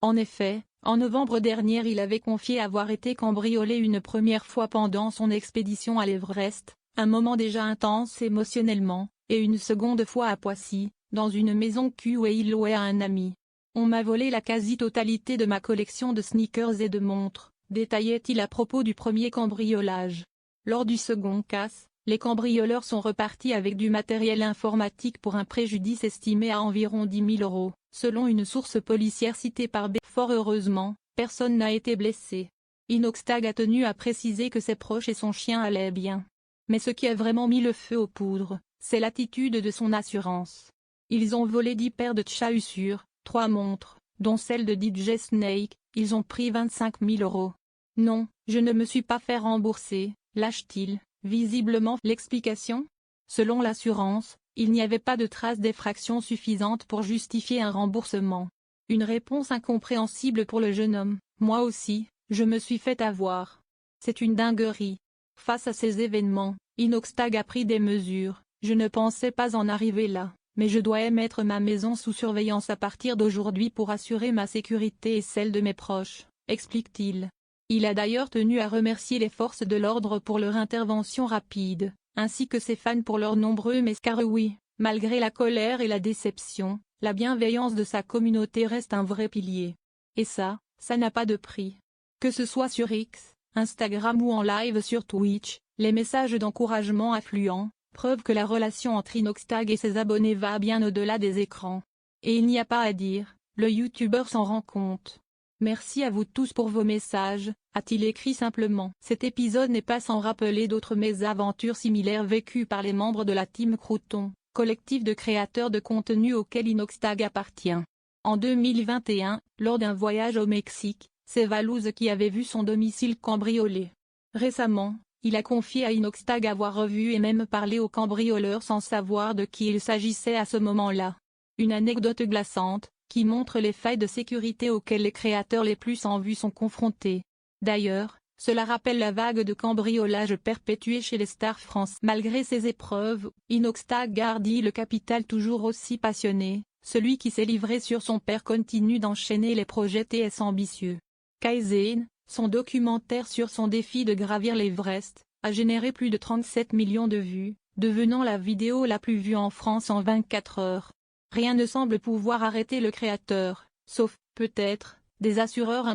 En effet, en novembre dernier il avait confié avoir été cambriolé une première fois pendant son expédition à l'Everest, un moment déjà intense émotionnellement, et une seconde fois à Poissy, dans une maison où il louait à un ami. On m'a volé la quasi-totalité de ma collection de sneakers et de montres, détaillait-il à propos du premier cambriolage. Lors du second casse, les cambrioleurs sont repartis avec du matériel informatique pour un préjudice estimé à environ 10 000 €, selon une source policière citée par B. Fort heureusement, personne n'a été blessé. Inoxtag a tenu à préciser que ses proches et son chien allaient bien. Mais ce qui a vraiment mis le feu aux poudres, c'est l'attitude de son assurance. Ils ont volé 10 paires de chaussures, 3 montres, dont celle de DJ Snake, ils ont pris 25 000 €. Non, je ne me suis pas fait rembourser, lâche-t-il, visiblement. L'explication ? Selon l'assurance, il n'y avait pas de traces d'effraction suffisante pour justifier un remboursement. Une réponse incompréhensible pour le jeune homme. Moi aussi, je me suis fait avoir. C'est une dinguerie. Face à ces événements, Inoxtag a pris des mesures. Je ne pensais pas en arriver là, mais je dois mettre ma maison sous surveillance à partir d'aujourd'hui pour assurer ma sécurité et celle de mes proches, explique-t-il. Il a d'ailleurs tenu à remercier les forces de l'ordre pour leur intervention rapide, ainsi que ses fans pour leurs nombreux messages. Car oui, malgré la colère et la déception, la bienveillance de sa communauté reste un vrai pilier. Et ça n'a pas de prix. Que ce soit sur X, Instagram ou en live sur Twitch, les messages d'encouragement affluent, preuve que la relation entre Inoxtag et ses abonnés va bien au-delà des écrans. Et il n'y a pas à dire, le youtubeur s'en rend compte. Merci à vous tous pour vos messages, a-t-il écrit simplement. Cet épisode n'est pas sans rappeler d'autres mésaventures similaires vécues par les membres de la Team Crouton, collectif de créateurs de contenu auquel Inoxtag appartient. En 2021, lors d'un voyage au Mexique, c'est Valouz qui avait vu son domicile cambriolé. Récemment, il a confié à Inoxtag avoir revu et même parlé aux cambrioleurs sans savoir de qui il s'agissait à ce moment-là. Une anecdote glaçante, qui montre les failles de sécurité auxquelles les créateurs les plus en vue sont confrontés. D'ailleurs, cela rappelle la vague de cambriolage perpétuée chez les stars françaises. Malgré ces épreuves, Inoxtag garde le capital toujours aussi passionné, celui qui s'est livré sur son père continue d'enchaîner les projets TS ambitieux. Kaizen, son documentaire sur son défi de gravir l'Everest, a généré plus de 37 millions de vues, devenant la vidéo la plus vue en France en 24 heures. Rien ne semble pouvoir arrêter le créateur, sauf, peut-être, des assureurs